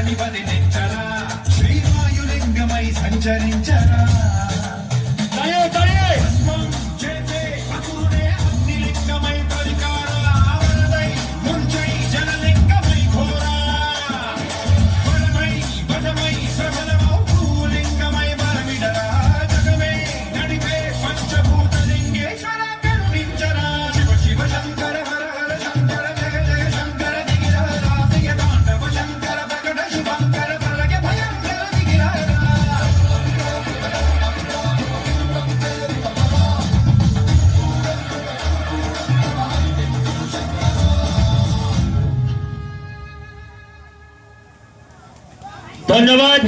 ధరణి వదిలించరా శ్రీవాయులింగమై సంచరించరా చేసే అసురుడే అగ్నిలింగమై పరికార ఆవరణై ముంచై జనలింగమై ఘోరా బలమై బలమై ప్రబలమౌ భూలింగమై బలమిడరా జగమే నడిపే పంచభూతలింగేశ్వర కరుణించరా శివ శివ శంకర హర హర శంకర జగ జగ శంకర దిగిరా రాజయ తాండవ శంకర ప్రకట శుభంకర ప్రళయ భయంకర దిగిరా धन्यवाद।